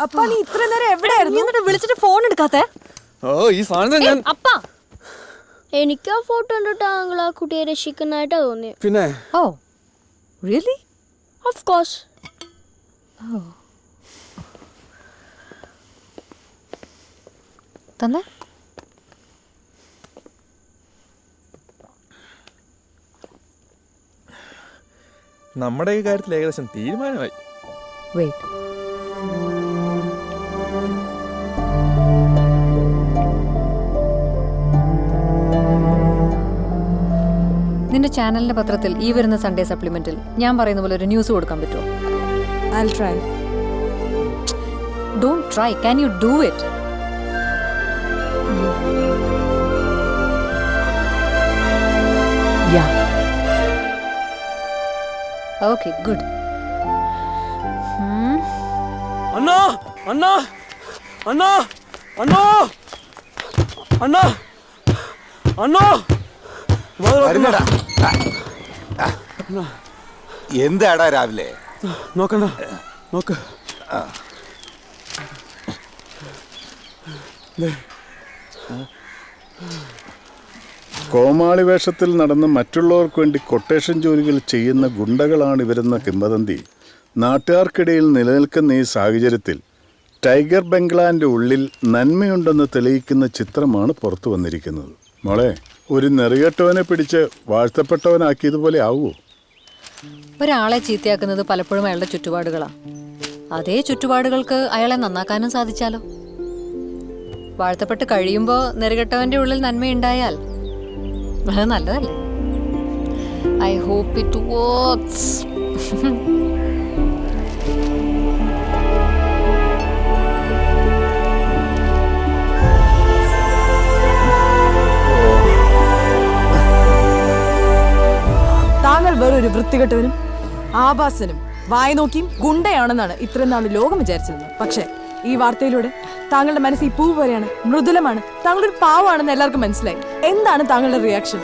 അപ്പ നീ ഇത്ര നേരം എവിടെയായിരുന്നു? എന്നിട്ട് വിളിച്ചിട്ട് ഫോൺ എടുക്കാത്തെ? ഓ ഈ സാധനം ഞാൻ അപ്പാ എനിക്ക് ആ ഫോട്ടോ കണ്ടിട്ട് താങ്കൾ ആ കുട്ടിയെ രക്ഷിക്കുന്നതായിട്ടാ തോന്നിയത്. പിന്നെ ഓ റിയലി? Of course. തന്നെ നമ്മുടെ ഈ കാര്യത്തിൽ ഏകദേശം തീരുമാനമായി. വെയിറ്റ്, നിന്റെ ചാനലിന്റെ പത്രത്തിൽ ഈ വരുന്ന സൺഡേ സപ്ലിമെന്റിൽ ഞാൻ പറയുന്ന പോലെ ഒരു ന്യൂസ് കൊടുക്കാൻ പറ്റുമോ? I'll try. Don't try. Can you do it? Yeah. Okay, good. അണ്ണാ അണ്ണാ അണ്ണാ അണ്ണാ അണ്ണാ അണ്ണാ എന്താടാ രാവിലെ? നോക്കണ്ട നോക്ക്. കോമാളി വേഷത്തിൽ നടന്ന് മറ്റുള്ളവർക്ക് വേണ്ടി കൊട്ടേഷൻ ജോലികൾ ചെയ്യുന്ന ഗുണ്ടകളാണ് ഇവരെന്ന കിംവദന്തി നാട്ടുകാർക്കിടയിൽ നിലനിൽക്കുന്ന ഈ സാഹചര്യത്തിൽ ടൈഗർ ബംഗ്ലാന്റെ ഉള്ളിൽ നന്മയുണ്ടെന്ന് തെളിയിക്കുന്ന ചിത്രമാണ് പുറത്തു വന്നിരിക്കുന്നത്. മോളെ, ഒരു നെറികെട്ടവനെ പിടിച്ച് വാഴ്ത്തപ്പെട്ടവനാക്കിയതുപോലെ ആവുമോ? ഒരാളെ ചീത്തയാക്കുന്നത് പലപ്പോഴും അയാളുടെ ചുറ്റുപാടുകളാണ്. അതേ ചുറ്റുപാടുകൾക്ക് അയാളെ നന്നാക്കാനും സാധിച്ചാലോ? വാഴ്ത്തപ്പെട്ട് കഴിയുമ്പോൾ നെറുകെട്ടവന്റെ ഉള്ളിൽ നന്മയുണ്ടായാൽ അത് നല്ലതല്ലേ? I hope it works. താങ്കൾ വേറൊരു വൃത്തികെട്ടവനും ആഭാസനും വായനോക്കിയും ഗുണ്ടയാണെന്നാണ് ഇത്രയും നാൾ ലോകം വിചാരിച്ചിരുന്നത്. പക്ഷേ ഈ വാർത്തയിലൂടെ താങ്കളുടെ മനസ്സ് ഈ പൂ പോലെയാണ്, മൃദുലമാണ്. താങ്കളൊരു പാവമാണെന്ന് എല്ലാവർക്കും മനസ്സിലായി. എന്താണ് താങ്കളുടെ റിയാക്ഷൻ?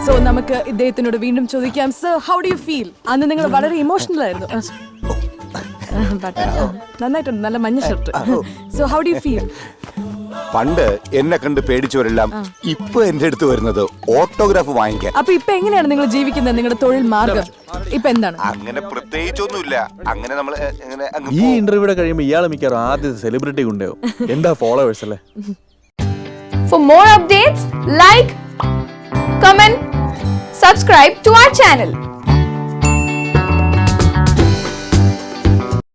സോ നമുക്ക് ഇദ്ദേഹത്തിനോട് വീണ്ടും ചോദിക്കാം. Sir, how do you feel? അന്ന് നിങ്ങൾ വളരെ ഇമോഷണൽ ആയിരുന്നു. നന്നായിട്ടുണ്ട്, നല്ല മഞ്ഞ shirt. So how do you feel? പണ്ട് എന്നെ കണ്ട് പേടിച്ചവരെല്ലാം ഇപ്പൊ എന്റെ അടുത്ത് വരുന്നത് ഓട്ടോഗ്രാഫ് വാങ്ങിക്കാൻ. അപ്പൊ ഇപ്പൊ എങ്ങനെയാണ് നിങ്ങൾ ജീവിക്കുന്നത്? നിങ്ങളുടെ തൊഴിൽ മാർഗം ഇപ്പൊ എന്താണ്? അങ്ങനെ പ്രത്യേകിച്ചൊന്നുമില്ല. അങ്ങനെ നമ്മൾ ഈ ഇന്റർവ്യൂടെ കഴിയുമ്പോൾ ഇയാൾ മിക്കവാറും ആദ്യത്തെ സെലിബ്രിറ്റി ഉണ്ടാവും. എന്താ ഫോളോവേഴ്സ് അല്ലേ? For more updates, like, comment, subscribe to our channel.